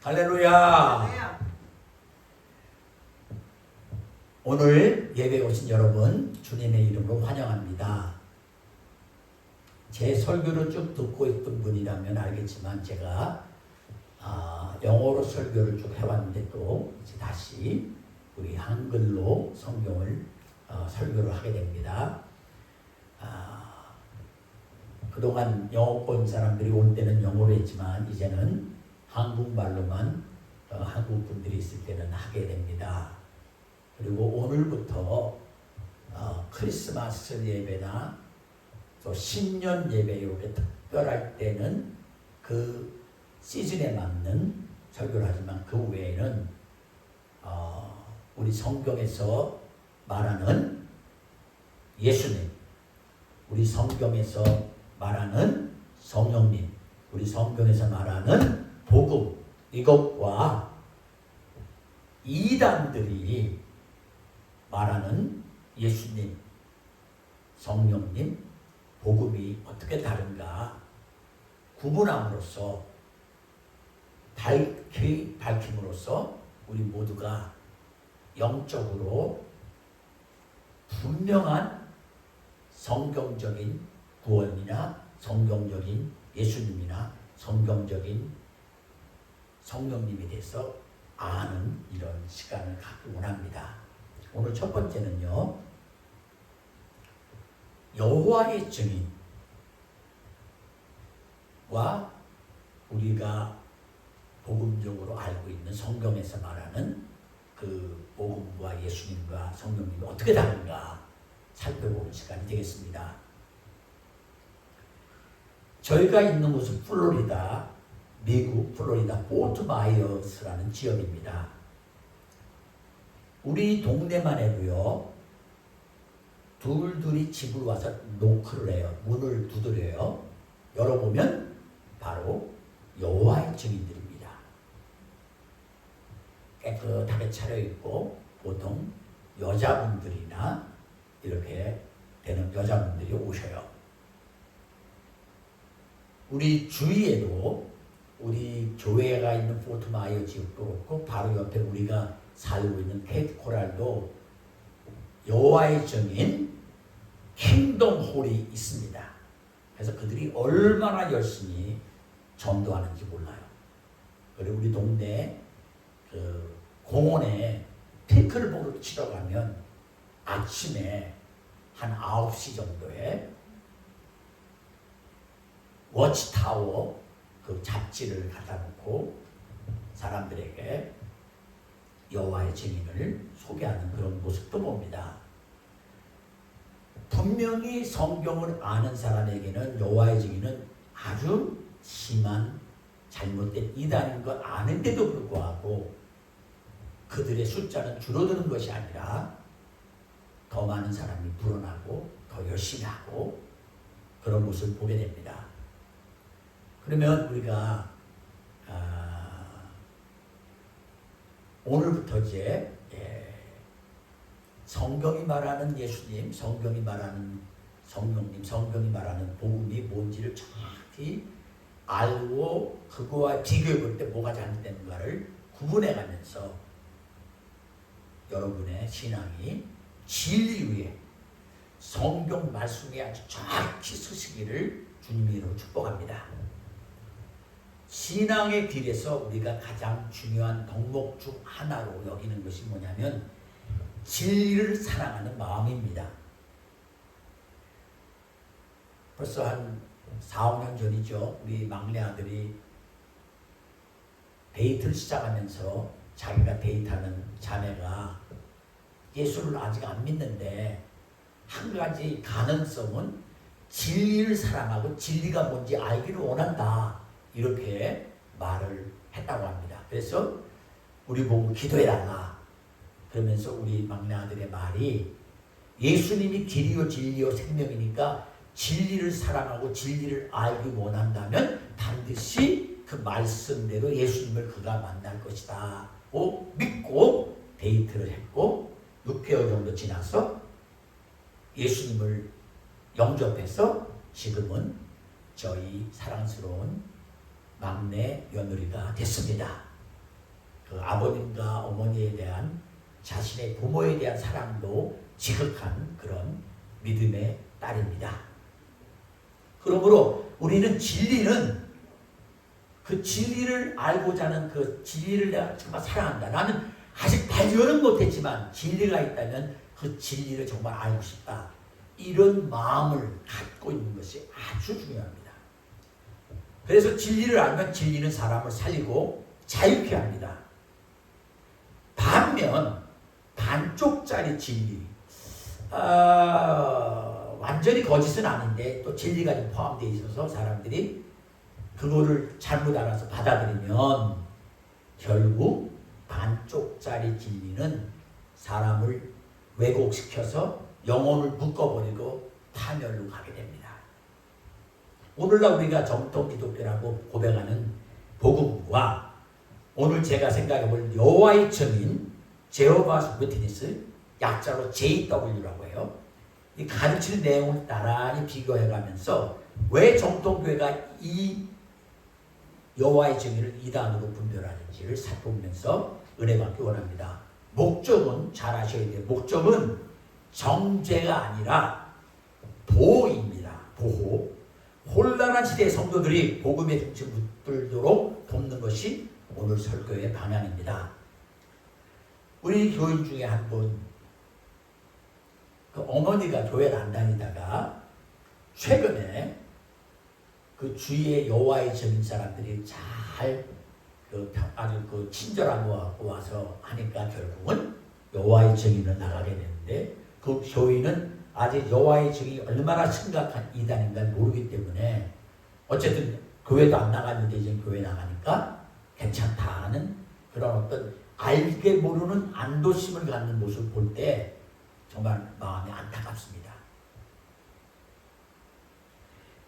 할렐루야. 오늘 예배에 오신 여러분 주님의 이름으로 환영합니다. 제 설교를 쭉 듣고 있던 분이라면 알겠지만 제가 영어로 설교를 쭉 해왔는데 또 이제 다시 우리 한글로 성경을 설교를 하게 됩니다. 그동안 영어 본 사람들이 올 때는 영어로 했지만 이제는 한국말로만 한국 분들이 있을 때는 하게 됩니다. 그리고 오늘부터 크리스마스 예배나 또 신년 예배 이렇게 특별할 때는 그 시즌에 맞는 설교를 하지만 그 외에는 우리 성경에서 말하는 예수님, 우리 성경에서 말하는 성령님, 우리 성경에서 말하는 복음, 이것과 이단들이 말하는 예수님, 성령님, 복음이 어떻게 다른가 구분함으로써 밝힘으로써 우리 모두가 영적으로 분명한 성경적인 구원이나 성경적인 예수님이나 성경적인 성령님에 대해서 아는 이런 시간을 갖기 원합니다. 오늘 첫 번째는요, 여호와의 증인과 우리가 복음적으로 알고 있는 성경에서 말하는 그 복음과 예수님과 성령님이 어떻게 다른가 살펴보는 시간이 되겠습니다. 저희가 있는 곳은 플로리다, 미국 플로리다 포트 마이어스라는 지역입니다. 우리 동네만 해도요, 둘둘이 집을 와서 노크를 해요. 문을 두드려요. 열어보면 바로 여호와의 증인들입니다. 깨끗하게 차려입고 보통 여자분들이나 이렇게 되는 여자분들이 오셔요. 우리 주위에도 우리 교회가 있는 포트마이어 지역도 그렇고 바로 옆에 우리가 살고 있는 케이프 코랄도 여호와의 증인 킹덤홀이 있습니다. 그래서 그들이 얼마나 열심히 전도하는지 몰라요. 그리고 우리 동네 그 공원에 피클볼을 치러 가면 아침에 한 9시 정도에 워치타워 그 잡지를 갖다 놓고 사람들에게 여호와의 증인을 소개하는 그런 모습도 봅니다. 분명히 성경을 아는 사람에게는 여호와의 증인은 아주 심한 잘못된 이단인 걸 아는데도 불구하고 그들의 숫자는 줄어드는 것이 아니라 더 많은 사람이 불어나고 더 열심히 하고 그런 모습을 보게 됩니다. 그러면 우리가 오늘부터 이제 성경이 말하는 예수님, 성경이 말하는 성령님, 성경이 말하는 복음이 뭔지를 정확히 알고 그거와 비교해 볼 때 뭐가 잘못되는가를 구분해 가면서 여러분의 신앙이 진리 위에 성경 말씀이 아주 정확히 서시기를 주님의 이름으로 축복합니다. 신앙의 길에서 우리가 가장 중요한 덕목 중 하나로 여기는 것이 뭐냐면 진리를 사랑하는 마음입니다. 벌써 한 4, 5년 전이죠. 우리 막내 아들이 데이트를 시작하면서 자기가 데이트하는 자매가 예수를 아직 안 믿는데 한 가지 가능성은 진리를 사랑하고 진리가 뭔지 알기를 원한다. 이렇게 말을 했다고 합니다. 그래서 우리 보고 기도해달라. 그러면서 우리 막내 아들의 말이 예수님이 길이요 진리요 생명이니까 진리를 사랑하고 진리를 알기 원한다면 반드시 그 말씀대로 예수님을 그가 만날 것이다. 믿고 데이트를 했고 6개월 정도 지나서 예수님을 영접해서 지금은 저희 사랑스러운 막내 며느리가 됐습니다. 그 아버님과 어머니에 대한 자신의 부모에 대한 사랑도 지극한 그런 믿음의 딸입니다. 그러므로 우리는 진리는 그 진리를 알고자 하는 그 진리를 내가 정말 사랑한다. 나는 아직 발견은 못했지만 진리가 있다면 그 진리를 정말 알고 싶다. 이런 마음을 갖고 있는 것이 아주 중요합니다. 그래서 진리를 알면 진리는 사람을 살리고 자유케 합니다. 반면 반쪽짜리 진리, 완전히 거짓은 아닌데 또 진리가 좀 포함되어 있어서 사람들이 그거를 잘못 알아서 받아들이면 결국 반쪽짜리 진리는 사람을 왜곡시켜서 영혼을 묶어버리고 파멸로 가게 됩니다. 오늘날 우리가 정통 기독교라고 고백하는 복음과 오늘 제가 생각해볼 여호와의 증인 제호바스 위트니스, 약자로 JW라고 해요. 이 가르칠 내용을 나란히 비교해가면서 왜 정통교회가 이 여호와의 증인을 이단으로 분별하는지를 살펴보면서 은혜 받기 원합니다. 목적은 잘 아셔야 돼요. 목적은 정죄가 아니라 보호입니다. 보호. 혼란한 시대의 성도들이 복음의 중심 붙들도록 돕는 것이 오늘 설교의 방향입니다. 우리 교인 중에 한 분, 그 어머니가 교회를 안 다니다가 최근에 그 주위의 여호와의 증인 사람들이 잘 아주 그 친절하고 와서 하니까 결국은 여호와의 증인을 나가게 되는데 그 교인은 아직 여호와의 증인이 얼마나 심각한 이단인가 모르기 때문에 어쨌든 교회도 안 나갔는데 이제 교회 나가니까 괜찮다는 그런 어떤 알게 모르는 안도심을 갖는 모습을 볼 때 정말 마음이 안타깝습니다.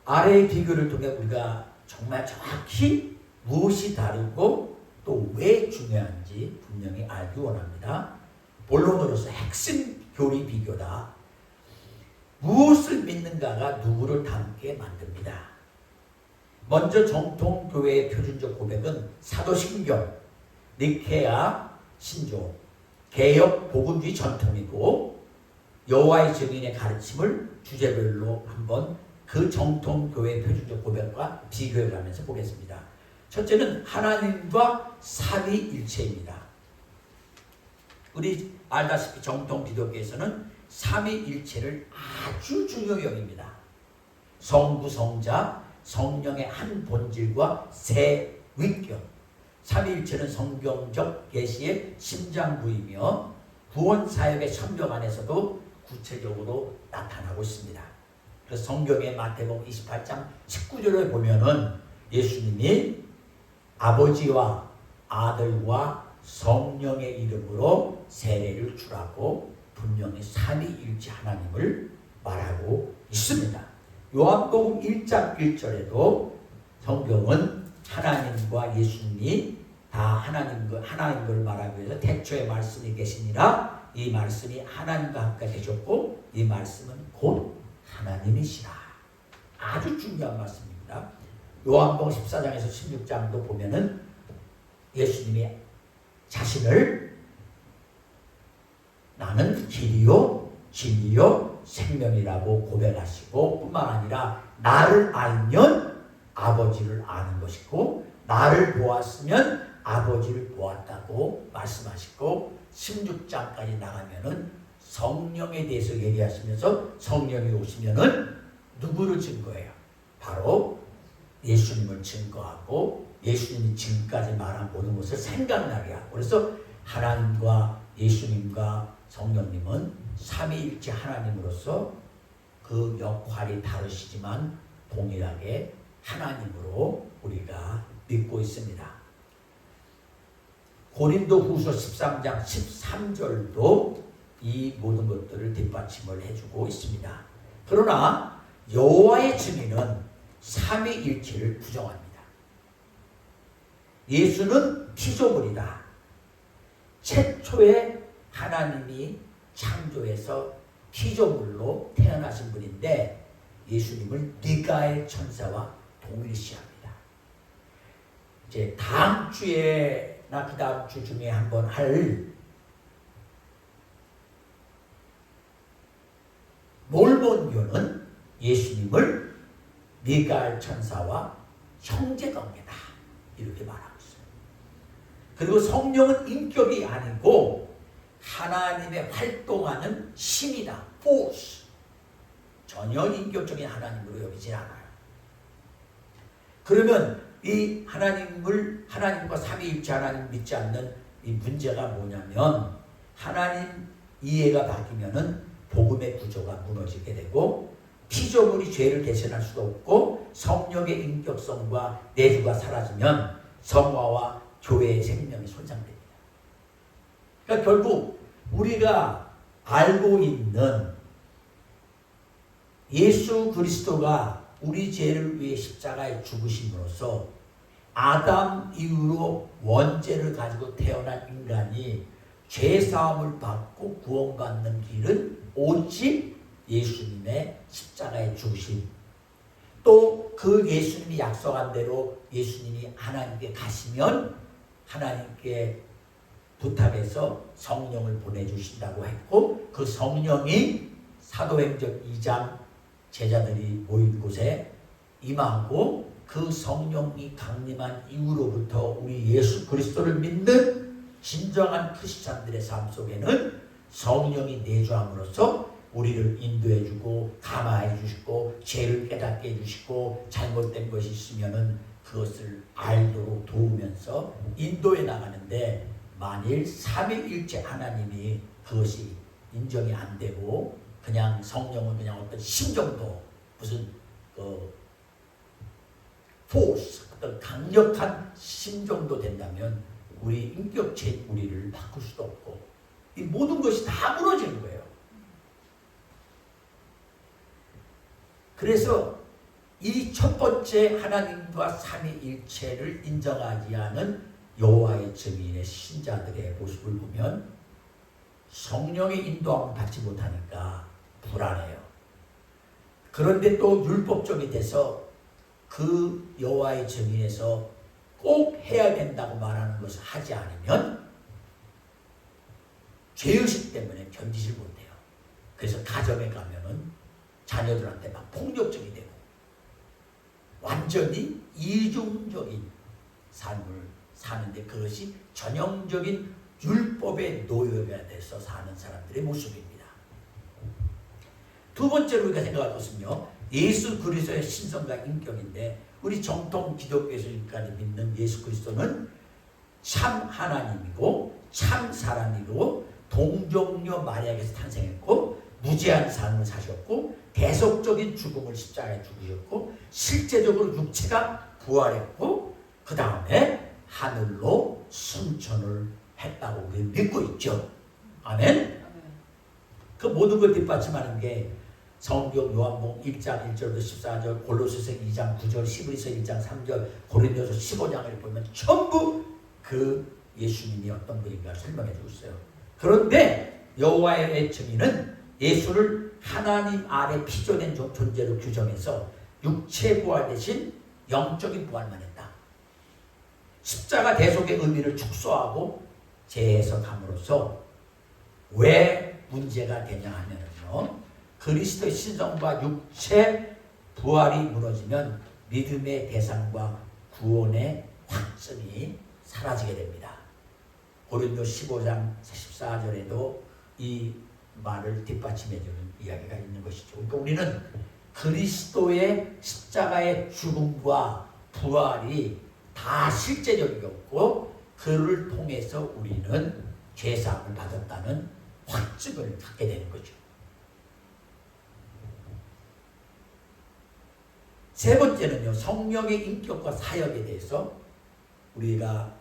아래의 비교를 통해 우리가 정말 정확히 무엇이 다르고 또 왜 중요한지 분명히 알기 원합니다. 본론으로서 핵심 교리 비교다. 무엇을 믿는가가 누구를 닮게 만듭니다. 먼저 정통교회의 표준적 고백은 사도신경, 니케아 신조, 개역 복음주의 전통이고 여호와의 증인의 가르침을 주제별로 한번 그 정통교회의 표준적 고백과 비교해가면서 보겠습니다. 첫째는 하나님과 삼위일체입니다. 우리 알다시피 정통 기독교에서는 삼위일체를 아주 중요히 여깁니다. 성부, 성자, 성령의 한 본질과 세 위격. 삼위일체는 성경적 계시의 심장부이며 구원 사역의 천명 안에서도 구체적으로 나타나고 있습니다. 그래서 성경의 마태복음 28장 19절에 보면은 예수님이 아버지와 아들과 성령의 이름으로 세례를 주라고 분명히 삼위일체 하나님을 말하고 있습니다. 요한복음 1장 1절에도 성경은 하나님과 예수님이 다 하나님 걸 말하기 위해서 태초에 말씀이 계시니라 이 말씀이 하나님과 함께 되셨고 이 말씀은 곧 하나님이시라. 아주 중요한 말씀입니다. 요한복음 14장에서 16장도 보면은 예수님이 자신을 나는 길이요 진리요 생명이라고 고백하시고 뿐만 아니라 나를 알면 아버지를 아는 것이고 나를 보았으면 아버지를 보았다고 말씀하시고 16장까지 나가면은 성령에 대해서 얘기하시면서 성령이 오시면은 누구를 증거해요? 바로 예수님을 증거하고 예수님이 지금까지 말한 모든 것을 생각나게 하고 그래서 하나님과 예수님과 성령님은 삼위일체 하나님으로서 그 역할이 다르시지만 동일하게 하나님으로 우리가 믿고 있습니다. 고린도후서 13장 13절도 이 모든 것들을 뒷받침을 해주고 있습니다. 그러나 여호와의 증인은 삼위일체를 부정합니다. 예수는 피조물이다. 최초에 하나님이 창조해서 피조물로 태어나신 분인데 예수님을 미가엘 천사와 동일시합니다. 이제 다음 주에 나 그 다음 주 중에 한번 할 몰몬교는 예수님을 미가엘 천사와 형제관계다 이렇게 말하고 있어요. 그리고 성령은 인격이 아니고 하나님의 활동하는 힘이다. force. 전혀 인격적인 하나님으로 여기지 않아요. 그러면 이 하나님과 삼위일체 하나님 믿지 않는 이 문제가 뭐냐면 하나님 이해가 바뀌면은 복음의 구조가 무너지게 되고 피조물이 죄를 개선할 수도 없고 성령의 인격성과 내주가 사라지면 성화와 교회의 생명이 손상됩니다. 그러니까 결국 우리가 알고 있는 예수 그리스도가 우리 죄를 위해 십자가에 죽으심으로써 아담 이후로 원죄를 가지고 태어난 인간이 죄사함을 받고 구원받는 길은 오직 예수님의 십자가의 죽으심, 또 그 예수님이 약속한 대로 예수님이 하나님께 가시면 하나님께 부탁해서 성령을 보내주신다고 했고 그 성령이 사도행전 2장 제자들이 모인 곳에 임하고 그 성령이 강림한 이후로부터 우리 예수 그리스도를 믿는 진정한 크리스찬들의 삶 속에는 성령이 내주함으로써 우리를 인도해주고 감화해 주시고 죄를 깨닫게 해주시고 잘못된 것이 있으면은 그것을 알도록 도우면서 인도해 나가는데 만일 삼위일체 하나님이 그것이 인정이 안 되고 그냥 성령은 그냥 어떤 심정도 무슨 force 어떤 강력한 심정도 된다면 우리 인격체 우리를 바꿀 수도 없고 이 모든 것이 다 무너지는 거예요. 그래서 이 첫 번째 하나님과 삼위일체를 인정하지 않은 여호와의 증인의 신자들의 모습을 보면 성령의 인도함을 받지 못하니까 불안해요. 그런데 또 율법적이 돼서 그 여호와의 증인에서 꼭 해야 된다고 말하는 것을 하지 않으면 죄의식 때문에 견디질 못해요. 그래서 가정에 가면은 자녀들한테 막 폭력적이 되고 완전히 이중적인 삶을 사는데 그것이 전형적인 율법의 노예가 돼서 사는 사람들의 모습입니다. 두 번째로 우리가 생각할 것은요. 예수 그리스도의 신성과 인격인데 우리 정통 기독교에서 지금까지 믿는 예수 그리스도는 참 하나님이고 참 사람이고 동정녀 마리아에게서 탄생했고 무죄한 삶을 사셨고 대속적인 죽음을 십자가에 죽으셨고 실제적으로 육체가 부활했고 그 다음에 하늘로 승천을 했다고 우리 믿고 있죠. 아멘. 그 모든 걸 뒷받침하는 게 성경 요한복음 1장 1절부터 14절 골로새서 2장 9절 히브리서 1장 3절 고린도서 15장을 보면 전부 그 예수님이 어떤 분인가 설명해 주고 있어요. 그런데 여호와의 증인은 예수를 하나님 아래 피조된 존재로 규정해서 육체 부활 대신 영적인 부활만 했다. 십자가 대속의 의미를 축소하고 재해석함으로써 왜 문제가 되냐 하면요. 그리스도의 신성과 육체 부활이 무너지면 믿음의 대상과 구원의 확증이 사라지게 됩니다. 고린도 15장 14절에도 이 말을 뒷받침해주는 이야기가 있는 것이죠. 그러니까 우리는 그리스도의 십자가의 죽음과 부활이 다 실제적이었고 그를 통해서 우리는 죄사함을 받았다는 확증을 갖게 되는 거죠. 세 번째는요. 성령의 인격과 사역에 대해서 우리가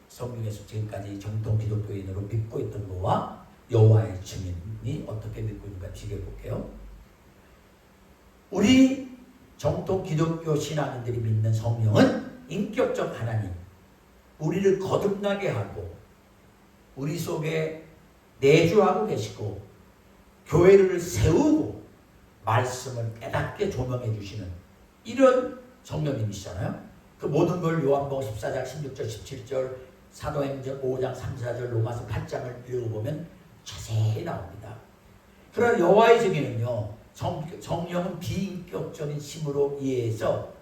성경에서 지금까지 정통 기독교인으로 믿고 있던 거와 여호와의 증인이 어떻게 믿고 있는가 비교해 볼게요. 우리 정통 기독교 신앙인들이 믿는 성령은 인격적 하나님, 우리를 거듭나게 하고 우리 속에 내주하고 계시고 교회를 세우고 말씀을 깨닫게 조명해 주시는 이런 성령님이시잖아요. 그 모든 걸 요한복음 14장 16절 17절 사도행전 5장 3, 4절 로마서 8장을 읽어보면 자세히 나옵니다. 그러나 여호와의 증인은요, 성령은 비인격적인 힘으로 이해해서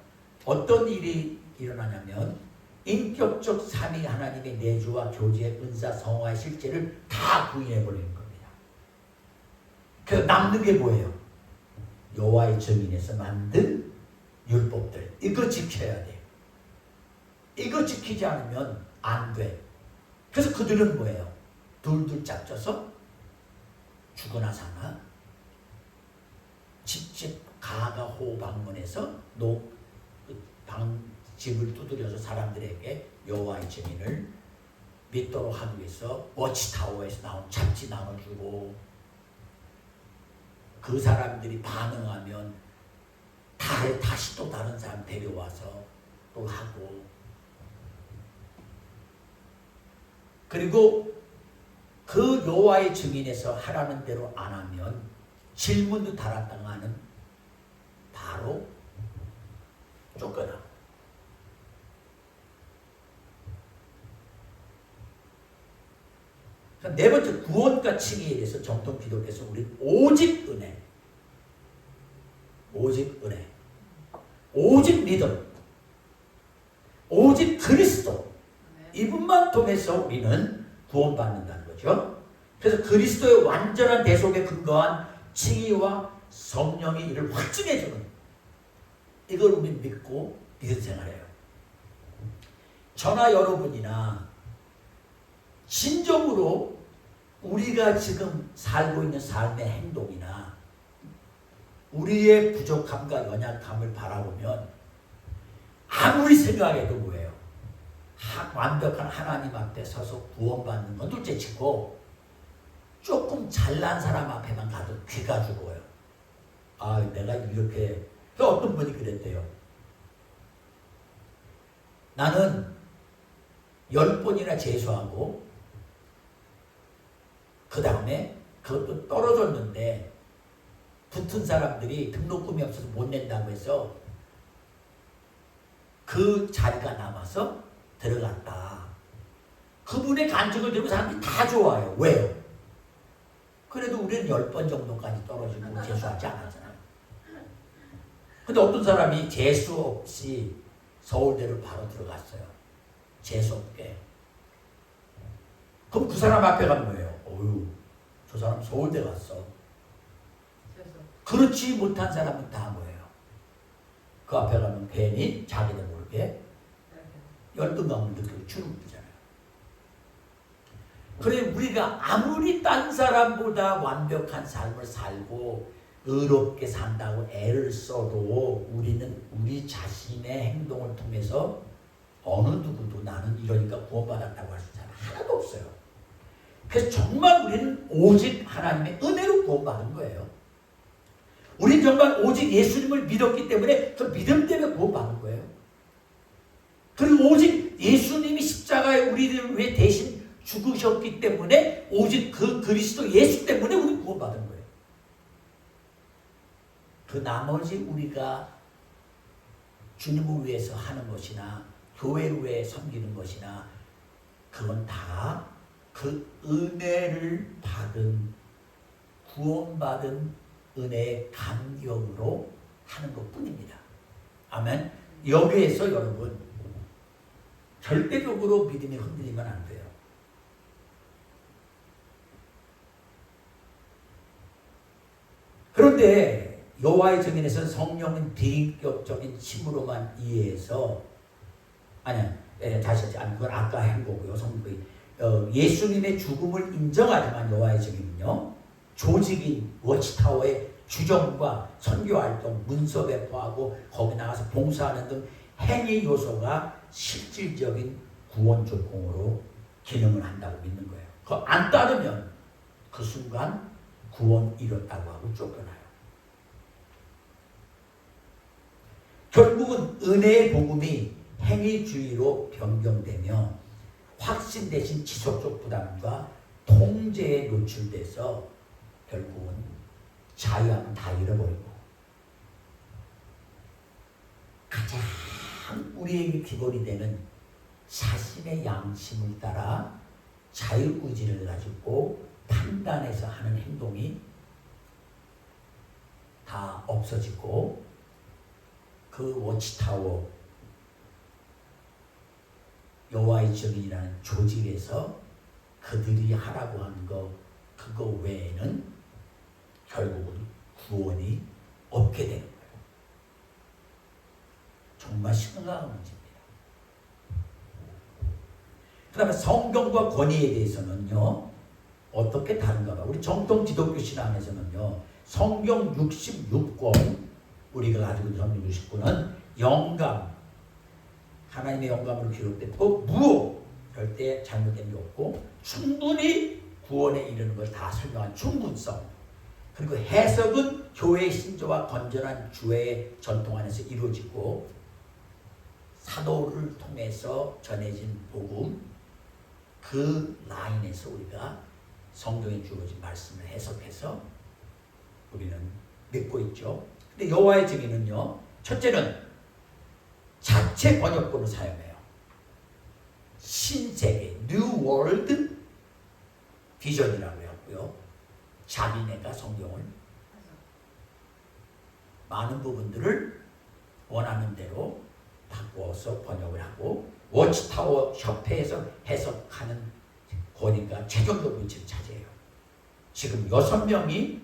어떤 일이 일어나냐면 인격적 삼위 하나님의 내주와 교제, 은사, 성화의 실제를 다 부인해버리는 겁니다. 그래서 남는 게 뭐예요? 여호와의 증인에서 만든 율법들, 이거 지켜야 돼. 이거 지키지 않으면 안 돼. 그래서 그들은 뭐예요? 둘둘 짝져서 죽으나 사나 집집 가가호 방문해서 집을 두드려서 사람들에게 여호와의 증인을 믿도록 하기 위해서 워치타워에서 나온 잡지 나눠주고, 그 사람들이 반응하면 다시 또 다른 사람 데려와서 또 하고, 그리고 그 여호와의 증인에서 하라는 대로 안 하면 질문도 달았다가는 바로 쫓겨나. 네 번째, 구원과 칭의에 대해서 정통 기독교에서 우리는 오직 은혜, 오직 은혜, 오직 믿음, 오직 그리스도, 이분만 통해서 우리는 구원받는다는 거죠. 그래서 그리스도의 완전한 대속에 근거한 칭의와 성령의 일을 확증해주는, 이걸 우리 믿고 믿음 생활해요. 저나 여러분이나 진정으로 우리가 지금 살고 있는 삶의 행동이나 우리의 부족함과 연약함을 바라보면 아무리 생각해도 뭐예요? 완벽한 하나님 앞에 서서 구원받는 건 둘째치고 조금 잘난 사람 앞에만 가도 귀가 죽어요. 아, 내가 이렇게. 어떤 분이 그랬대요. 나는 10번이나 재수하고 그 다음에 그것도 떨어졌는데 붙은 사람들이 등록금이 없어서 못 낸다고 해서 그 자리가 남아서 들어갔다. 그분의 간증을 들으면 사람들이 다 좋아요. 왜요? 그래도 우리는 10번 정도까지 떨어지고 재수하지 않았잖아요. 근데 어떤 사람이 재수 없이 서울대를 바로 들어갔어요. 재수 없게. 그럼 그 사람 앞에 가면 뭐예요? 어휴, 저 사람 서울대 갔어. 그렇지 못한 사람은 다 뭐예요? 그 앞에 가면 괜히 자기도 모르게 열등감을 느끼고 주눅들잖아요. 그래, 우리가 아무리 딴 사람보다 완벽한 삶을 살고 의롭게 산다고 애를 써도 우리는 우리 자신의 행동을 통해서 어느 누구도 나는 이러니까 구원받았다고 할 수 있는 사람 하나도 없어요. 그래서 정말 우리는 오직 하나님의 은혜로 구원받은 거예요. 우리는 정말 오직 예수님을 믿었기 때문에 그 믿음 때문에 구원받은 거예요. 그리고 오직 예수님이 십자가에 우리를 위해 대신 죽으셨기 때문에 오직 그 그리스도 예수 때문에 우리는 구원받은 거예요. 그 나머지 우리가 주님을 위해서 하는 것이나 교회를 위해 섬기는 것이나 그건 다 그 은혜를 받은, 구원받은 은혜의 감격으로 하는 것뿐입니다. 아멘. 여기에서 여러분 절대적으로 믿음이 흔들리면 안 돼요. 그런데 여호와의 증인에서는 성령은 비인격적인 힘으로만 이해해서, 다시 그건 아까 한 거고요. 예수님의 죽음을 인정하지만 여호와의 증인은요, 조직인 워치타워의 주정과 선교활동, 문서 배포하고 거기 나가서 봉사하는 등 행위 요소가 실질적인 구원 조건으로 기능을 한다고 믿는 거예요. 그거 안 따르면 그 순간 구원 잃었다고 하고 쫓겨나요. 결국은 은혜의 복음이 행위주의로 변경되며 확신 대신 지속적 부담과 통제에 노출돼서 결국은 자유함을 다 잃어버리고 가장 우리에게 기본이 되는 자신의 양심을 따라 자유의지를 가지고 판단해서 하는 행동이 다 없어지고 그 워치타워 여호와의 증인이라는 조직에서 그들이 하라고 한 거 그거 외에는 결국은 구원이 없게 되는 거예요. 정말 심각한 문제입니다. 그 다음에 성경과 권위에 대해서는요 어떻게 다른가 봐. 우리 정통 기독교 신앙에서는요 성경 66권 우리가 가지고 있는 성경 69권은 영감 하나님의 영감으로 기록됐고 무효 절대 잘못된 게 없고 충분히 구원에 이르는 걸 다 설명한 충분성 그리고 해석은 교회의 신조와 건전한 주의 전통 안에서 이루어지고 사도를 통해서 전해진 복음 그 라인에서 우리가 성경에 주어진 말씀을 해석해서 우리는 믿고 있죠. 근데 여호와의 증인은요 첫째는 자체 번역본을 사용해요. 신세계 New World 비전이라고 했고요. 자기네가 성경을 많은 부분들을 원하는 대로 바꿔서 번역을 하고 워치타워 협회에서 해석하는 권위가 최종적으로 위치를 차지해요. 지금 6명이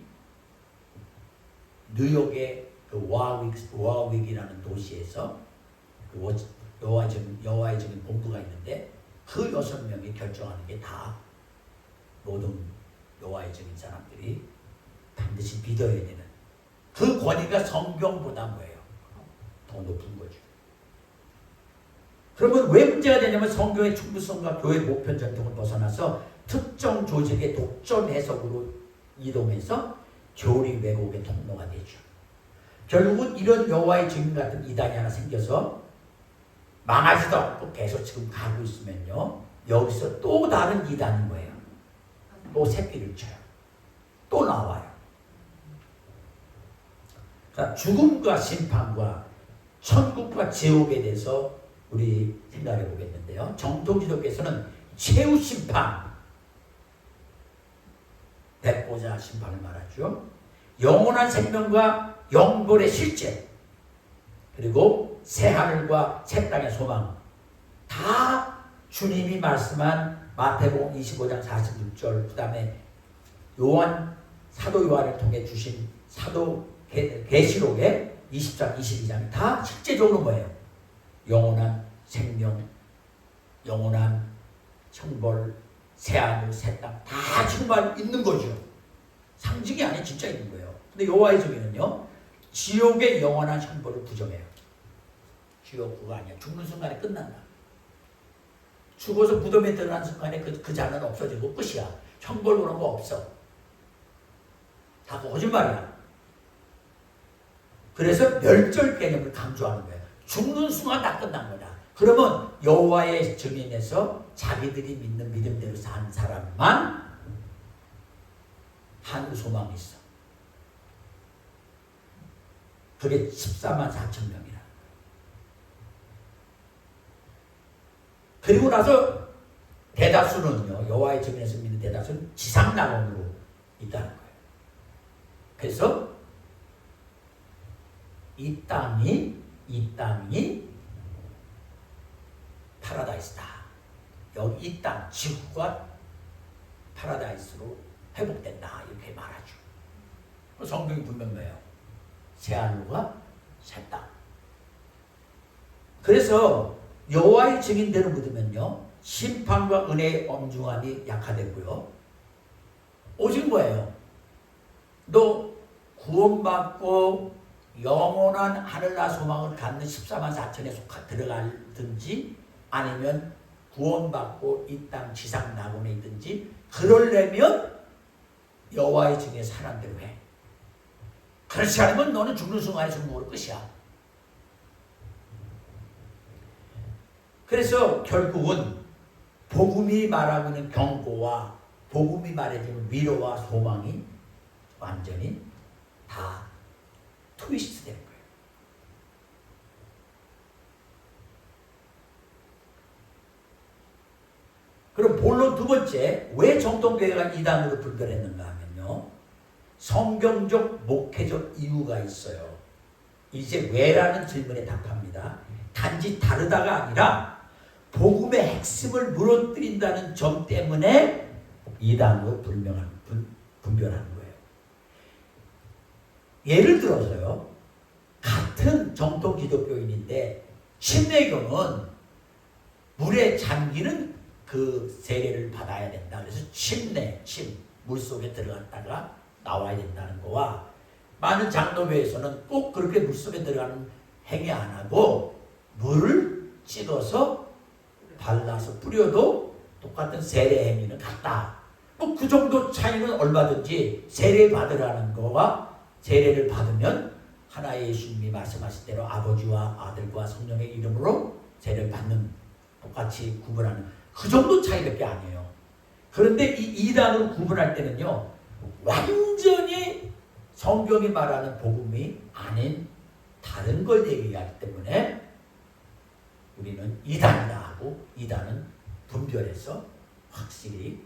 뉴욕의 그 워윅이라는 도시에서 그 여호와의 증인 본부가 있는데 그 6명이 결정하는 게 다 모든 여호와의 증인 사람들이 반드시 믿어야 되는 그 권위가 성경보다 뭐예요? 더 높은 거죠. 그러면 왜 문제가 되냐면 성경의 충분성과 교회의 보편 전통을 벗어나서 특정 조직의 독점 해석으로 이동해서 교리 왜곡의 통로가 되죠. 결국은 이런 여호와의 증인 같은 이단이 하나 생겨서 망하지도 않고 계속 지금 가고 있으면요 여기서 또 다른 이단인 거예요. 또 새끼를 쳐요. 또 나와요. 자, 죽음과 심판과 천국과 지옥에 대해서 우리 생각해 보겠는데요. 정통 기독교에서는 최후 심판, 백보자 심판을 말하죠. 영원한 생명과 영벌의 실제, 그리고 새하늘과 새 땅의 소망, 다 주님이 말씀한 마태복음 25장 46절, 그 다음에 사도 요한을 통해 주신 사도 계시록의 20장 22장 다 실제적으로 뭐예요? 영원한 생명, 영원한 형벌, 새하늘, 새 땅 다 정말 있는 거죠. 상징이 아니라 진짜 있는 거예요. 근데 여호와의 증인은요 지옥의 영원한 형벌을 부정해요. 지옥 그거 아니야. 죽는 순간에 끝난다. 죽어서 무덤에 들어간 순간에 그 자는 없어지고 끝이야. 형벌 그런 거 없어. 다 거짓말이야. 그래서 멸절 개념을 강조하는 거예요. 죽는 순간 다 끝난 거다. 그러면 여호와의 증인에서 자기들이 믿는 믿음대로 산 사람만 하늘 소망이 있어. 그게 14만 4천 명이라. 그리고 나서 대다수는요, 여호와의 증인에서 믿는 대다수는 지상낙원으로 있다는 거예요. 그래서 이 땅이 파라다이스다. 여기 이 땅, 지구가 파라다이스로 회복된다. 이렇게 말하죠. 성경이 분명해요. 새하늘과 새 땅. 그래서 여호와의 증인대로 믿으면요, 심판과 은혜의 엄중함이 약화되고요. 오직 뭐예요? 너 구원받고 영원한 하늘나라 소망을 갖는 14만 4천에 들어가든지 아니면 구원받고 이 땅 지상 낙원에 있든지 그러려면 여호와의 증인의 사람대로 해. 그렇지 않으면 너는 죽는 순간에 죽는 끝이야. 그래서 결국은 복음이 말하고 있는 경고와 복음이 말해주는 위로와 소망이 완전히 다 트위스트 되는 거예요. 그럼 본론 두 번째, 왜 정통교회가 이단으로 분별했는가 하면요, 성경적 목회적 이유가 있어요. 이제 왜라는 질문에 답합니다. 단지 다르다가 아니라 복음의 핵심을 무너뜨린다는 점 때문에 이단으로 분별하는 거예요. 예를 들어서요, 같은 정통 기독교인인데 침례교는 물에 잠기는 그 세례를 받아야 된다. 그래서 물속에 들어갔다가 나와야 된다는 거와, 많은 장로교에서는 꼭 그렇게 물속에 들어가는 행위 안 하고 물을 찍어서 발라서 뿌려도 똑같은 세례 행위는 같다. 뭐 그 정도 차이는 얼마든지 세례 받으라는 거와 세례를 받으면 하나의 예수님이 말씀하신 대로 아버지와 아들과 성령의 이름으로 세례를 받는, 똑같이 구분하는 그 정도 차이밖에 아니에요. 그런데 이 이단으로 구분할 때는요, 완전히 성경이 말하는 복음이 아닌 다른 걸 얘기하기 때문에 우리는 이단이다 하고, 이단은 분별해서 확실히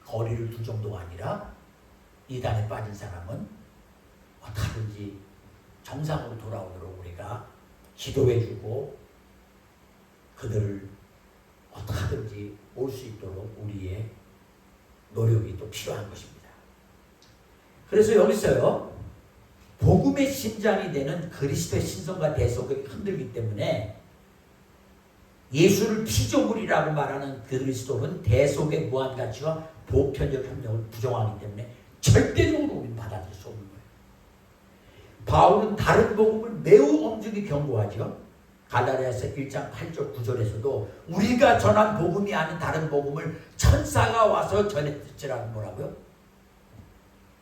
거리를 둘 정도가 아니라, 이단에 빠진 사람은 어떻게든지 정상으로 돌아오도록 우리가 기도해주고 그들을 어떻게든지 올 수 있도록 우리의 노력이 또 필요한 것입니다. 그래서 여기서요, 복음의 심장이 되는 그리스도의 신성과 대속을 흔들기 때문에 예수를 피조물이라고 말하는 그리스도는 대속의 무한가치와 보편적 협력을 부정하기 때문에 절대적으로 우리는 받아들일 수 없는 거예요. 바울은 다른 복음을 매우 엄중히 경고하죠. 갈라디아서 1장 8절 9절에서도 우리가 전한 복음이 아닌 다른 복음을 천사가 와서 전했을지라도 뭐라고요?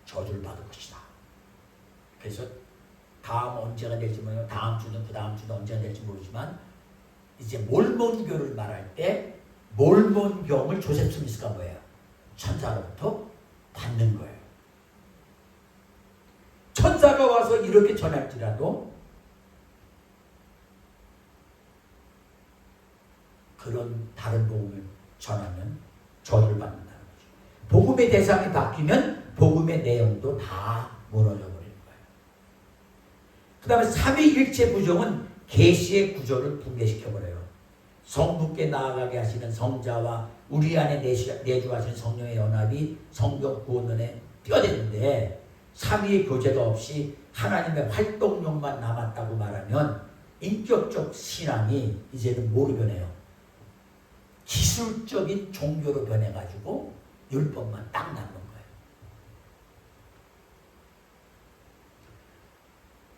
저주를 받을 것이다. 그래서 다음 언제가 될지 모르지만, 다음 주는 그 다음 주는 언제가 될지 모르지만, 이제 몰몬교를 말할 때 몰몬경을 조셉 스미스가 뭐예요? 천사로부터 받는 거예요. 천사가 와서 이렇게 전할지라도 그런 다른 복음을 전하면 저주를 받는다는 거죠. 복음의 대상이 바뀌면 복음의 내용도 다 무너져 버리는 거예요. 그 다음에 삼위일체 부정은 계시의 구조를 붕괴시켜버려요. 성부께 나아가게 하시는 성자와 우리 안에 내주하시는 성령의 연합이 성경 구원론의 뼈대인데, 삼위의 교제가 없이 하나님의 활동력만 남았다고 말하면 인격적 신앙이 이제는 뭐로 변해요? 기술적인 종교로 변해가지고 율법만 딱 남는 거예요.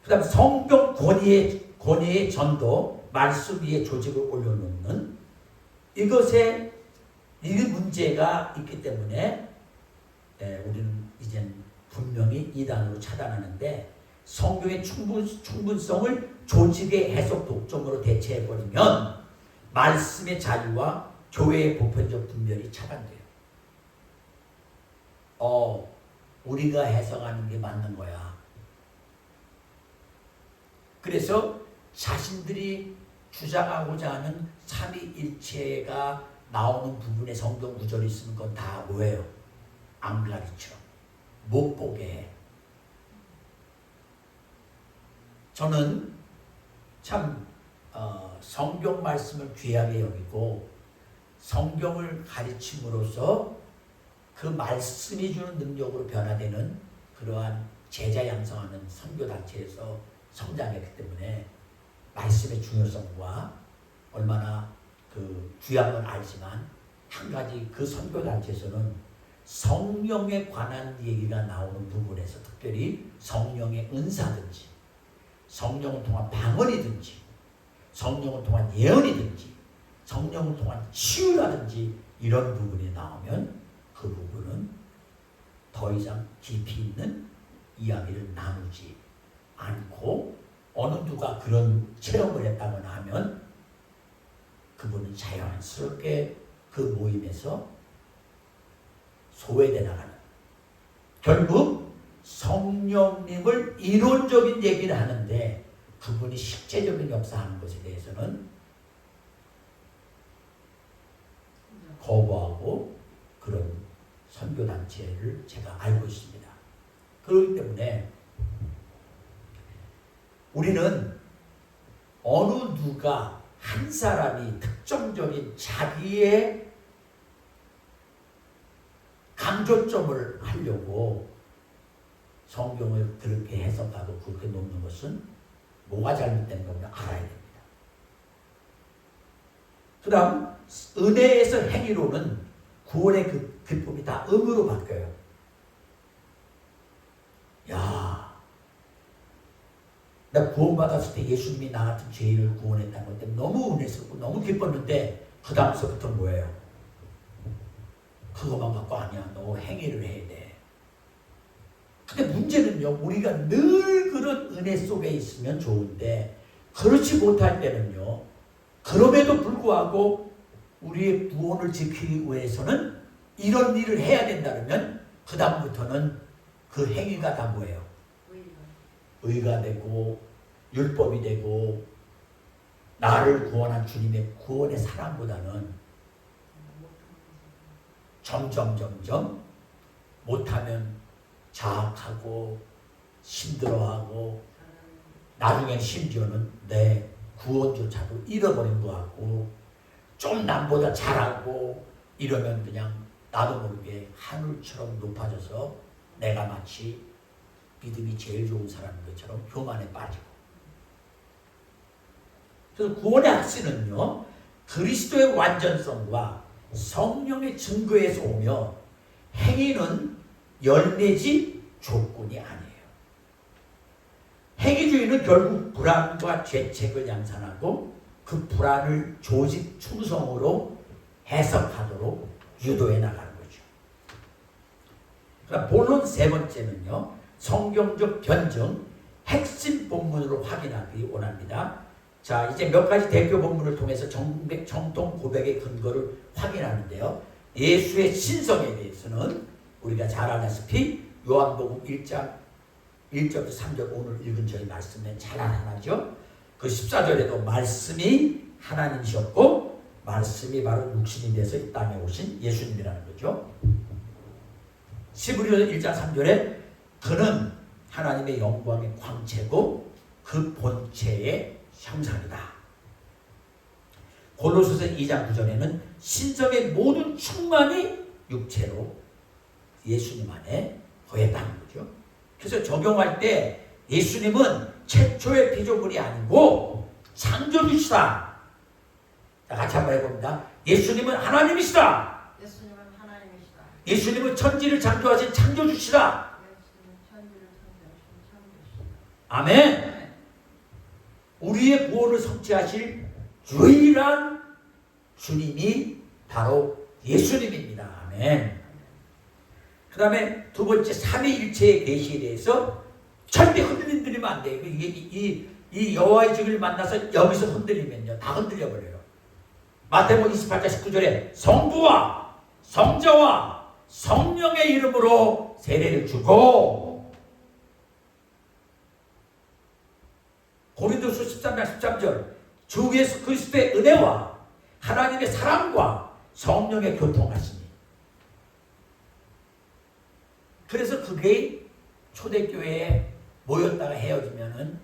그 다음에 성경 권위의 전도, 말씀 위에 조직을 올려놓는 이것에 이 문제가 있기 때문에 우리는 이젠 분명히 이단으로 차단하는데, 성경의 충분성을 조직의 해석 독점으로 대체해버리면 말씀의 자유와 교회의 보편적 분별이 차단돼요. 우리가 해석하는 게 맞는 거야. 그래서 자신들이 주장하고자 하는 삼위일체가 나오는 부분에 성경 구절이 있으면 건 다 뭐예요? 안 가르쳐. 못 보게 해. 저는 참 성경 말씀을 귀하게 여기고 성경을 가르침으로써 그 말씀이 주는 능력으로 변화되는 그러한 제자 양성하는 선교단체에서 성장했기 때문에 말씀의 중요성과 얼마나 그 귀한 건 알지만, 한 가지 그 선교단체에서는 성령에 관한 얘기가 나오는 부분에서, 특별히 성령의 은사든지 성령을 통한 방언이든지 성령을 통한 예언이든지 성령을 통한 치유라든지 이런 부분이 나오면 그 부분은 더 이상 깊이 있는 이야기를 나누지 않고, 어느 누가 그런 체험을 했다거나 하면 그분은 자연스럽게 그 모임에서 소외돼 나가는, 결국 성령님을 이론적인 얘기를 하는데 그분이 실제적인 역사하는 것에 대해서는 거부하고 그런 선교단체를 제가 알고 있습니다. 그렇기 때문에 우리는 어느 누가 한 사람이 특정적인 자기의 강조점을 하려고 성경을 그렇게 해석하고 그렇게 놓는 것은 뭐가 잘못된 건가 알아야 됩니다. 그 다음 은혜에서 행위로는 구원의 그 기쁨이 다 의무로 바뀌어요. 야, 나 구원받았을 때 예수님이 나 같은 죄인을 구원했다는 것 때문에 너무 은혜스럽고 너무 기뻤는데 그 다음서부터 뭐예요? 그것만 갖고 아니야. 너 행위를 해야 돼. 근데 문제는요, 우리가 늘 그런 은혜 속에 있으면 좋은데 그렇지 못할 때는요, 그럼에도 불구하고 우리의 구원을 지키기 위해서는 이런 일을 해야 된다면 그 다음부터는 그 행위가 다 뭐예요? 의가 되고 율법이 되고 나를 구원한 주님의 구원의 사랑보다는 점점 못하면 자학하고 힘들어하고 나중엔 심지어는 내 구원조차도 잃어버린 것 같고 좀 남보다 잘하고 이러면 그냥 나도 모르게 하늘처럼 높아져서 내가 마치 믿음이 제일 좋은 사람인 것처럼 교만에 빠지고. 그래서 구원의 확신은요, 그리스도의 완전성과 성령의 증거에서 오며 행위는 열매지 조건이 아니에요. 행위주의는 결국 불안과 죄책을 양산하고 그 불안을 조직 충성으로 해석하도록 유도해 나가는 거죠. 그럼 본론 세 번째는요, 성경적 변증, 핵심 본문으로 확인하기 원합니다. 자, 이제 몇 가지 대표 본문을 통해서 정통 고백의 근거를 확인하는데요. 예수의 신성에 대해서는 우리가 잘 알다시피 요한복음 1장 1절부터 3절 오늘 읽은 저희 말씀에 잘 하나죠. 그 14절에도 말씀이 하나님이셨고 말씀이 바로 육신이 돼서 이 땅에 오신 예수님이라는 거죠. 시브리서 1장 3절에 그는 하나님의 영광의 광채고 그 본체의 형상이다. 골로새서 2장 9절에는 신성의 모든 충만이 육체로 예수님 안에 거했다는 거죠. 그래서 적용할 때 예수님은 최초의 피조물이 아니고 창조주시다. 자, 같이 한번 해봅니다. 예수님은 하나님이시다. 예수님은 하나님이시다. 예수님은 천지를 창조하신 창조주시다. 예수님은 천지를 창조하신 창조주시다. 아멘. 우리의 구원을 성취하실 유일한 주님이 바로 예수님입니다. 아멘. 그 다음에 두 번째 삼위일체의 계시에 대해서 절대 흔들리면 안 돼요. 이 여호와의 증인을 만나서 여기서 흔들리면요 다 흔들려 버려요. 마태복음 28장 19절에 성부와 성자와 성령의 이름으로 세례를 주고, 고린도서 13장 13절 주 예수 그리스도의 은혜와 하나님의 사랑과 성령의 교통하시니. 그래서 그게 초대교회에 모였다가 헤어지면은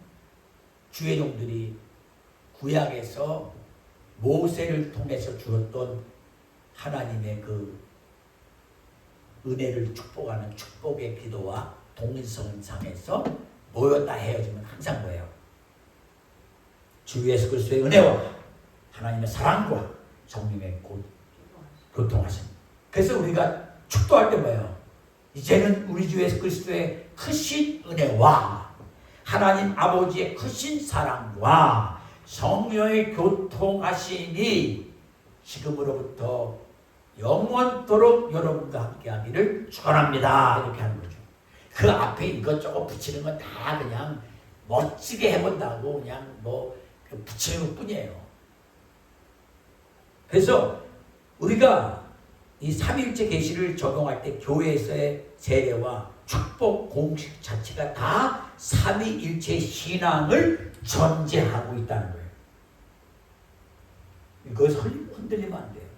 주의 종들이 구약에서 모세를 통해서 주었던 하나님의 그 은혜를 축복하는 축복의 기도와 동일성상에서 모였다 헤어지면 항상 뭐예요? 주 예수 그리스도의 은혜와 하나님의 사랑과 성령의 교통하심. 그래서 우리가 축도할 때 뭐예요? 이제는 우리 주 예수 그리스도의 크신 은혜와 하나님 아버지의 크신 사랑과 성령의 교통하심이 지금으로부터 영원토록 여러분과 함께 하기를 축원합니다. 이렇게 하는 거죠. 그 앞에 이것저것 붙이는 건 다 그냥 멋지게 해본다고 그냥 뭐 붙이는 것 뿐이에요. 그래서 우리가 이 삼위일체 계시를 적용할 때 교회에서의 세례와 축복 공식 자체가 다 삼위일체 신앙을 전제하고 있다는 거예요. 이거 흔들리면 안 돼요.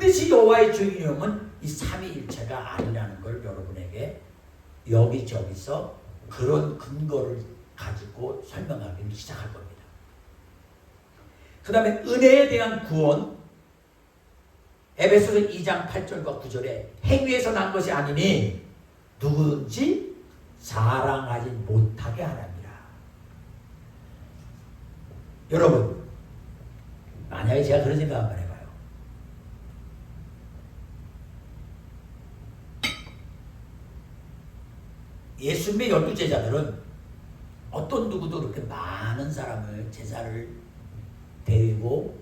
반드시 여호와의 주님은 이 삼위일체가 아니라는 걸 여러분에게 여기저기서 그런 근거를 가지고 설명하기 시작할 겁니다. 그 다음에 은혜에 대한 구원, 에베소서 2장 8절과 9절에 행위에서 난 것이 아니니 누구든지 자랑하지 못하게 하랍니다. 여러분, 만약에 제가 그런 생각 한번 해봐요. 예수님의 12제자들은 어떤 누구도 그렇게 많은 사람을, 제자를 데리고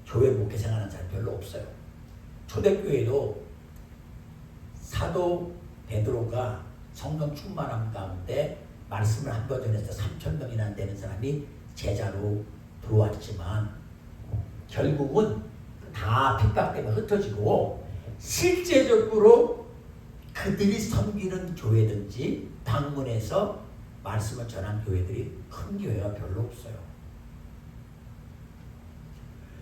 교회 목회 생활하는 사람 별로 없어요. 초대교회도 사도 베드로가 성령 충만함 가운데 말씀을 한 번 전해서 3,000명이나 되는 사람이 제자로 들어왔지만 결국은 다 핍박 때문에 흩어지고 실제적으로 그들이 섬기는 교회든지 방문해서 말씀을 전한 교회들이 큰 교회가 별로 없어요.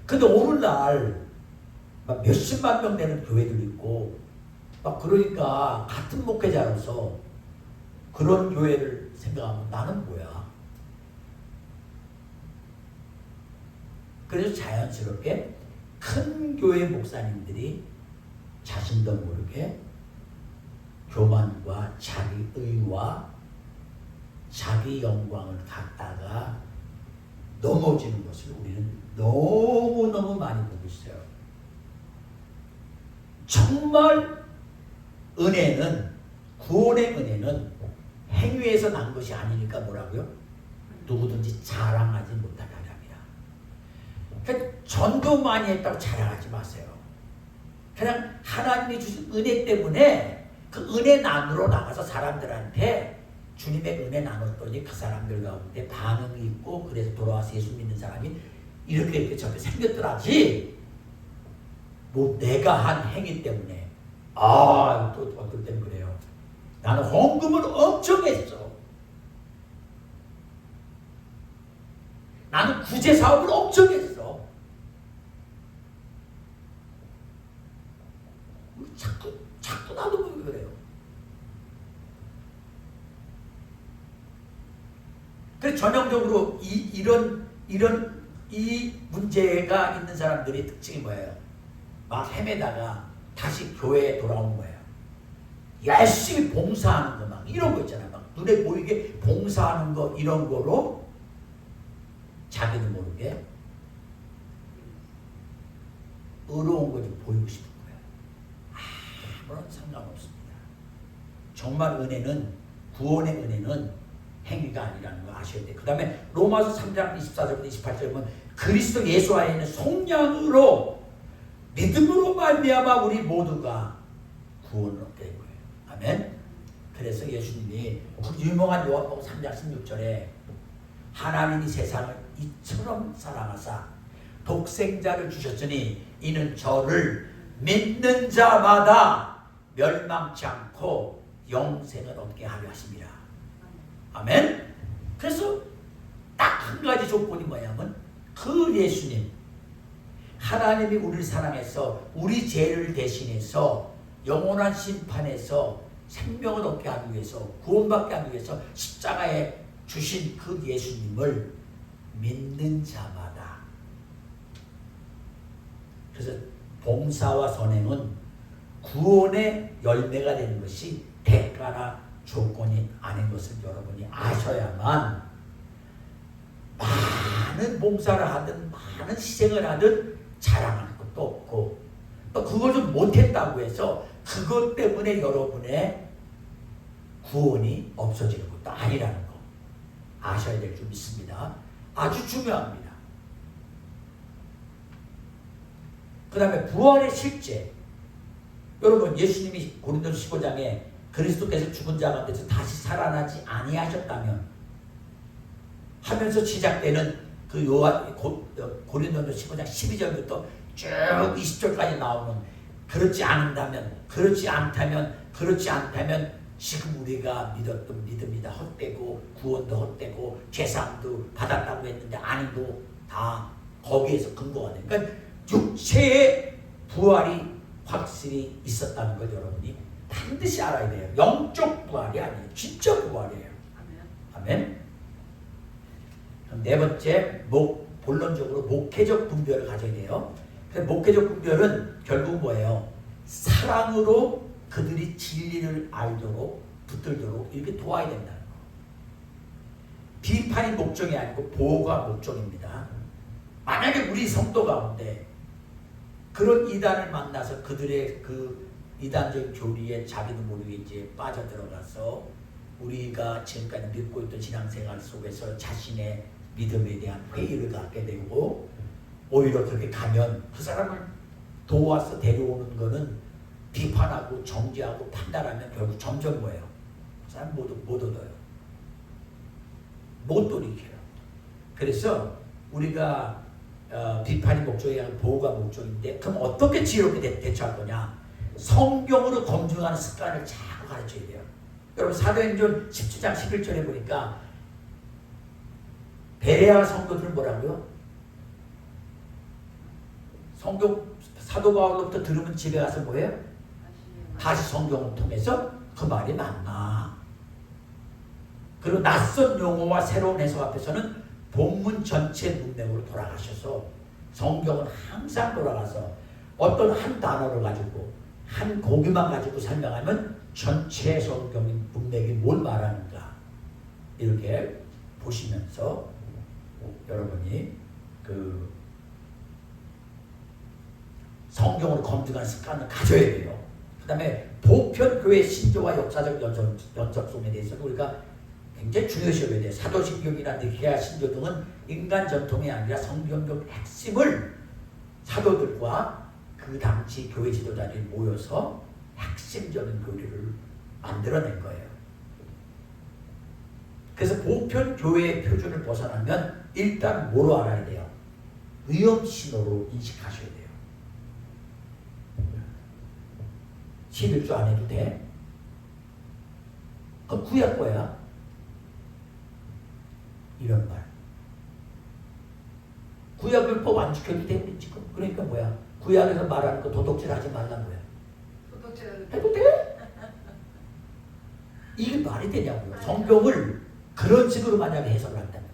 근데 오늘날 막 몇십만 명 되는 교회들 있고 막 그러니까 같은 목회자로서 그런 교회를 생각하면 나는 뭐야? 그래서 자연스럽게 큰 교회 목사님들이 자신도 모르게 교만과 자기 의와 자기 영광을 갖다가 넘어지는 것을 우리는 너무너무 많이 보고 있어요. 정말 은혜는, 구원의 은혜는 행위에서 난 것이 아니니까 뭐라고요? 누구든지 자랑하지 못하게 하랍니다. 그러니까 전도 많이 했다고 자랑하지 마세요. 그냥 하나님이 주신 은혜 때문에 그 은혜 나누러 나가서 사람들한테 주님의 은혜 나눴더니 그 사람들 가운데 반응이 있고 그래서 돌아와서 예수 믿는 사람이 이렇게 저렇게 생겼더라지 뭐 내가 한 행위 때문에 또 어떨 땐 그래요. 나는 헌금을 엄청 했어. 나는 구제 사업을 엄청 했어. 자꾸 나도 그래요. 그래서 전형적으로 이 문제가 있는 사람들의 특징이 뭐예요? 막 헤매다가 다시 교회에 돌아오는 거예요. 열심히 봉사하는 거 막 이런 거 있잖아요. 막 눈에 보이게 봉사하는 거 이런 거로 자기도 모르게 의로운 거 좀 보이고 싶은 거예요. 아무런 상관없습니다. 정말 은혜는, 구원의 은혜는 행위가 아니라는 거 아셔야 돼요. 그 다음에 로마서 3장 24절부터 28절 보면 그리스도 예수 안에는 속량으로 믿음으로 말미암아 우리 모두가 구원을 얻게 된 거예요. 아멘. 그래서 예수님이 그 유명한 요한복음 3장 16절에 하나님이 세상을 이처럼 사랑하사 독생자를 주셨으니 이는 저를 믿는 자마다 멸망치 않고 영생을 얻게 하려 하심이라. 아멘. 그래서 딱 한 가지 조건이 뭐냐면 그 예수님, 하나님이 우리를 사랑해서 우리 죄를 대신해서 영원한 심판에서 생명을 얻게 하기 위해서, 구원받게 하기 위해서 십자가에 주신 그 예수님을 믿는 자마다. 그래서 봉사와 선행은 구원의 열매가 되는 것이 대가나 조건이 아닌 것을 여러분이 아셔야만 많은 봉사를 하든 많은 희생을 하든 자랑할 것도 없고 또 그걸 좀 못했다고 해서 그것 때문에 여러분의 구원이 없어지는 것도 아니라는 거 아셔야 될 줄 믿습니다. 아주 중요합니다. 그 다음에 부활의 실제. 여러분 예수님이 고린도서 15장에 그리스도께서 죽은 자 가운데서 다시 살아나지 아니하셨다면 하면서 시작되는 그 고린도서 15장 12절부터 쭉 20절까지 나오는 그렇지 않다면 지금 우리가 믿었던 믿음이 다 헛되고 구원도 헛되고 죄사함도 받았다고 했는데 아니고 다 거기에서 근거가 돼. 그러니까 육체의 부활이 확실히 있었다는 걸 여러분이 반드시 알아야 돼요. 영적 부활이 아니에요. 진짜 부활이에요. 아멘. 네 번째, 본론적으로 목회적 분별을 가져야 돼요. 그래서 목회적 분별은 결국 뭐예요? 사랑으로 그들이 진리를 알도록 붙들도록 이렇게 도와야 된다는 거. 비판이 목적이 아니고 보호가 목적입니다. 만약에 우리 성도 가운데 그런 이단을 만나서 그들의 그 이단적 교리에 자기도 모르게 이제 빠져들어가서 우리가 지금까지 믿고 있던 신앙생활 속에서 자신의 믿음에 대한 회의를 갖게 되고 오히려 그렇게 가면 그 사람을 도와서 데려오는 거는 비판하고 정죄하고 판단하면 결국 점점 뭐예요? 그 사람 못 얻어요. 못 돌이켜요. 그래서 우리가 비판이 목적이 아니라 보호가 목적인데 그럼 어떻게 지혜롭게 대처할 거냐? 성경으로 검증하는 습관을 자꾸 가르쳐야 돼요. 여러분 사도행전 17장 11절에 보니까 베레아 성도들은 뭐라고요? 성경 사도 바울로부터 들으면 집에 가서 뭐예요? 다시 성경을 통해서 그 말이 맞나? 그리고 낯선 용어와 새로운 해석 앞에서는 본문 전체 문맥으로 돌아가셔서 성경은 항상 돌아가서 어떤 한 단어를 가지고 한 고기만 가지고 설명하면 전체 성경의 문맥이 뭘 말하는가 이렇게 보시면서 여러분이 그 성경으로 검증하는 습관을 가져야 돼요. 그 다음에 보편교회 신조와 역사적 연속성에 대해서도 우리가 굉장히 중요시 여겨야 돼요. 사도신경이나 니케아 신조 등은 인간 전통이 아니라 성경적 핵심을 사도들과 그 당시 교회 지도자들이 모여서 핵심적인 교리를 만들어낸 거예요. 그래서 보편교회의 표준을 벗어나면 일단 뭐로 알아야 돼요? 위험신호로 인식하셔야 돼요. 11조 안 해도 돼? 그건 구약 거야. 이런 말. 구약율법 안 지켜도 돼? 지금. 그러니까 뭐야? 구약에서 말하는 거 도덕질 하지 말란 거야. 도덕질 해도 돼? 이게 말이 되냐고요. 성경을 그런 식으로 만약에 해석을 한다면.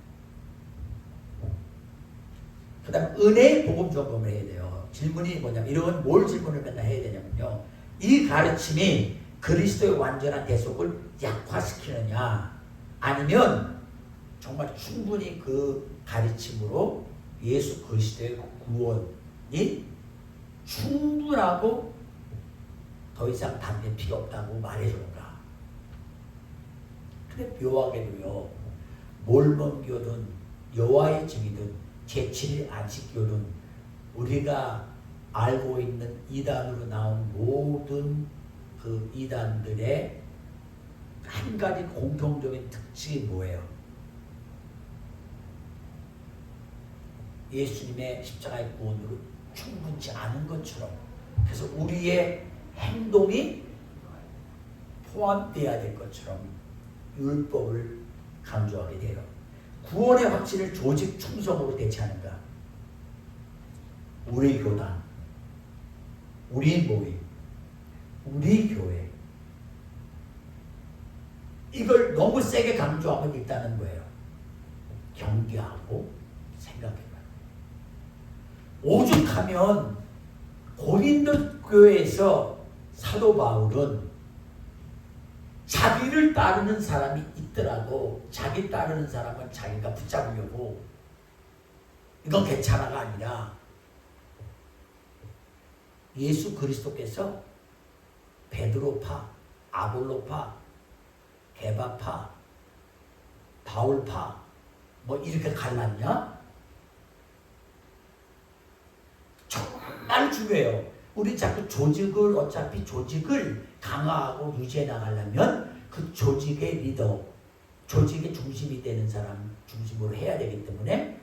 그 다음 은혜의 복음 점검을 해야 돼요. 질문이 뭐냐면 이런 뭘 질문을 맨날 해야 되냐면요. 이 가르침이 그리스도의 완전한 대속을 약화시키느냐 아니면 정말 충분히 그 가르침으로 예수 그리스도의 구원이 충분하고 더 이상 담배 필요 없다고 말해주는가. 근데 묘하게도요. 몰몬교든 여호와의 증이든 제7일 안식교든 우리가 알고 있는 이단으로 나온 모든 그 이단들의 한 가지 공통적인 특징이 뭐예요? 예수님의 십자가의 구원으로 충분치 않은 것처럼 그래서 우리의 행동이 포함되어야 될 것처럼 율법을 강조하게 돼요. 구원의 확신을 조직 충성으로 대체하는가? 우리 교단, 우리 모임, 우리 교회 이걸 너무 세게 강조하면 일단은 뭐예요? 경계하고 생각해봐요. 오죽하면 고린도 교회에서 사도 바울은 자기를 따르는 사람이 있더라도 자기 따르는 사람은 자기가 붙잡으려고 이건 괜찮아가 아니라 예수 그리스도께서 베드로파, 아볼로파, 게바파, 바울파 뭐 이렇게 갈랐냐? 정말 중요해요. 우리 자꾸 조직을 어차피 조직을 강화하고 유지해 나가려면 그 조직의 리더, 조직의 중심이 되는 사람 중심으로 해야 되기 때문에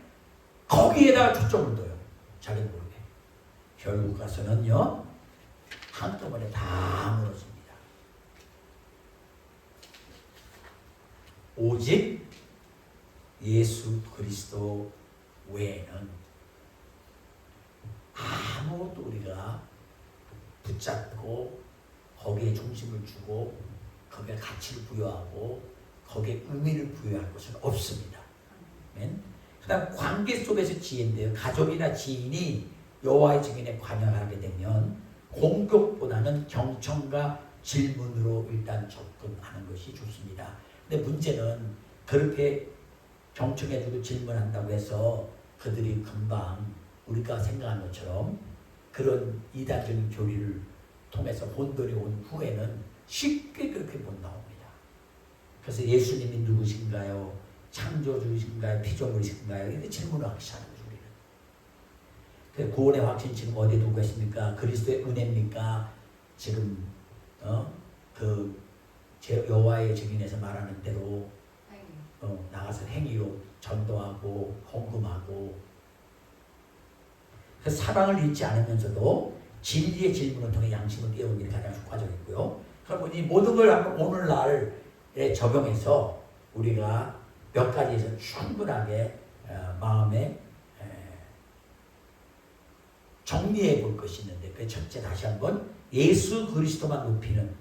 거기에다가 초점을 둬요. 자기는 모르게. 결국 가서는요. 한꺼번에 다 무너집니다. 오직 예수 그리스도 외에는 아무것도 우리가 붙잡고 거기에 중심을 주고 거기에 가치를 부여하고 거기에 의미를 부여할 것은 없습니다. 그 다음 관계 속에서 지혜인데요. 가족이나 지인이 여호와의 증인에 관여하게 되면 공격보다는 경청과 질문으로 일단 접근하는 것이 좋습니다. 근데 문제는 그렇게 경청해주고 질문한다고 해서 그들이 금방 우리가 생각한 것처럼 그런 이단적인 교리를 통해서 혼돈이 온 후에는 쉽게 그렇게 못 나옵니다. 그래서 예수님이 누구신가요? 창조주이신가요? 피조물이신가요? 이렇게 질문을 하기 시작하는 거죠. 우리는. 구원의 확신 지금 어디에 두고 계십니까? 그리스도의 은혜입니까? 지금 여호와의 증인에서 말하는 대로 나가서 행위로 전도하고 헌금하고 그 사랑을 잊지 않으면서도 진리의 질문을 통해 양심을 깨우는 게 가장 과정이고요. 그러면 이 모든 걸 한번 오늘날에 적용해서 우리가 몇 가지에서 충분하게 마음에 정리해 볼 것이 있는데 그 첫째 다시 한번 예수 그리스도만 높이는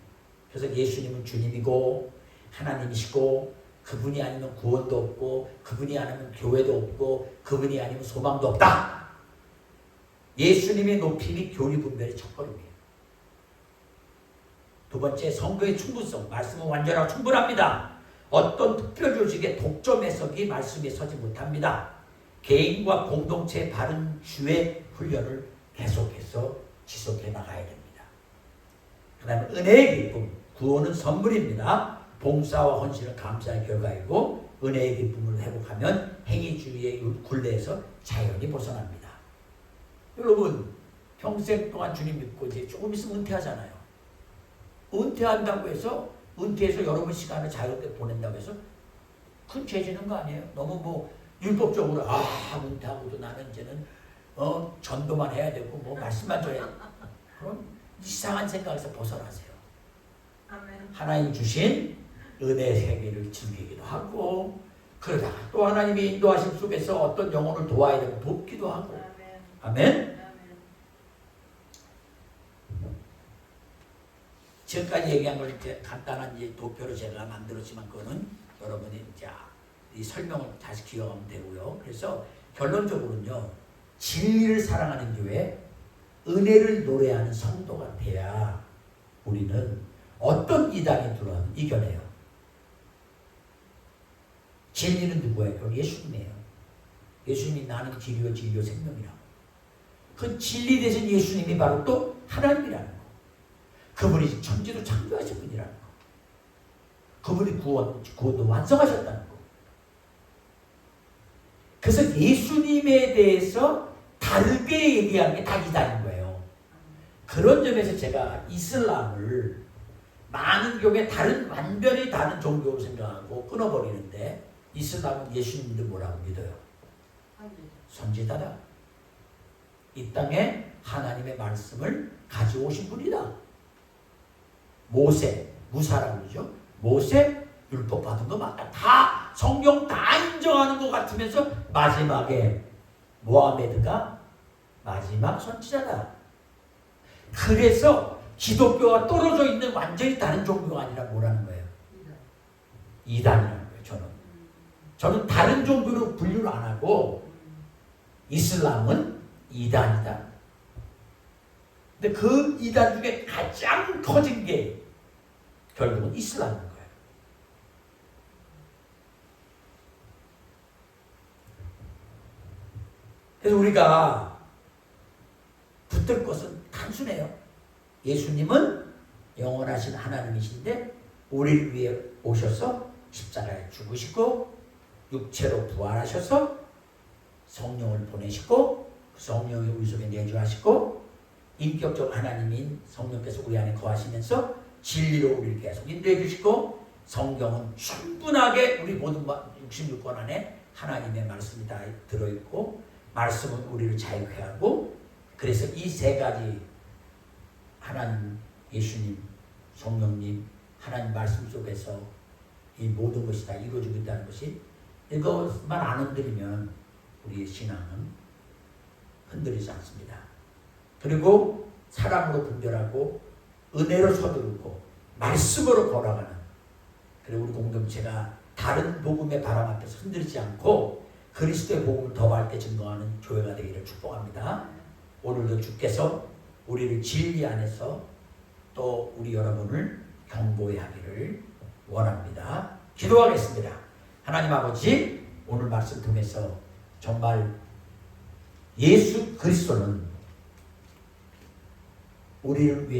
그래서 예수님은 주님이고 하나님이시고 그분이 아니면 구원도 없고 그분이 아니면 교회도 없고 그분이 아니면 소망도 없다. 예수님의 높임이 교리 분별의 첫걸음이에요. 두 번째 성경의 충분성. 말씀은 완전하고 충분합니다. 어떤 특별 조직의 독점 해석이 말씀에 서지 못합니다. 개인과 공동체의 바른 주의 훈련을 계속해서 지속해 나가야 됩니다. 그 다음에 은혜의 기쁨. 구원은 선물입니다. 봉사와 헌신은 감사의 결과이고 은혜의 기쁨을 회복하면 행위주의의 굴레에서 자연히 벗어납니다. 여러분 평생 동안 주님 믿고 이제 조금 있으면 은퇴하잖아요. 은퇴한다고 해서 은퇴해서 여러분 시간을 자유롭게 보낸다고 해서 큰 죄 지는 거 아니에요? 너무 율법적으로 은퇴하고도 나는 이제는 전도만 해야 되고 말씀만 줘야 그런 이상한 생각에서 벗어나세요. 아멘. 하나님 주신 은혜의 세계를 즐기기도 하고 그러다가 또 하나님이 인도하심 속에서 어떤 영혼을 도와야 되고 돕기도 하고 아멘. 아멘. 지금까지 얘기한 걸 이제 간단한 이제 도표로 제가 만들었지만 그거는 여러분이 이제 이 설명을 다시 기억하면 되고요. 그래서 결론적으로는요. 진리를 사랑하는 교회, 은혜를 노래하는 성도가 돼야 우리는 어떤 이단이 들어와도 이겨내요. 진리는 누구예요? 그럼 예수님이에요. 예수님이 나는 길이요 진리요 생명이라고. 그 진리 대신 예수님이 바로 또 하나님이라는 거. 그분이 천지도 창조하신 분이라는 거. 그분이 구원도 완성하셨다는 거. 그래서 예수님에 대해서 다르게 얘기하는 게 다 이단인 거예요. 그런 점에서 제가 이슬람을 많은 경우에 완전히 다른 종교로 생각하고 끊어버리는데 이슬람은 예수님도 뭐라고 믿어요? 선지자다. 이 땅에 하나님의 말씀을 가져오신 분이다. 모세, 무사라고 그러죠. 모세 율법 받은 거 맞다. 다 성경 다 인정하는 것 같으면서 마지막에 모하메드가 마지막 선지자다. 그래서 기독교가 떨어져 있는 완전히 다른 종교가 아니라 뭐라는 거예요? 이단이라는 거예요. 저는 다른 종교로 분류를 안 하고 이슬람은 이단이다. 근데 그 이단 중에 가장 커진 게 결국은 이슬람인 거예요. 그래서 우리가 붙들 것은 단순해요. 예수님은 영원하신 하나님이신데 우리를 위해 오셔서 십자가에 죽으시고 육체로 부활하셔서 성령을 보내시고 그 성령이 우리 속에 내주하시고 인격적 하나님인 성령께서 우리 안에 거하시면서 진리로 우리를 계속 인도해 주시고 성경은 충분하게 우리 모든 66권 안에 하나님의 말씀이 다 들어있고 말씀은 우리를 자유케 하고 그래서 이 세 가지 하나님, 예수님, 성령님, 하나님 말씀 속에서 이 모든 것이 다 이루어지고 있다는 것이 이것만 안 흔들리면 우리의 신앙은 흔들리지 않습니다. 그리고 사랑으로 분별하고 은혜로 서두르고 말씀으로 걸어가는, 그리고 우리 공동체가 다른 복음의 바람 앞에서 흔들리지 않고 그리스도의 복음을 더 밝게 증거하는 교회가 되기를 축복합니다. 오늘도 주께서 우리를 진리 안에서 또 우리 여러분을 경고해 하기를 원합니다. 기도하겠습니다. 하나님 아버지, 오늘 말씀 통해서 정말 예수 그리스도는 우리를 위해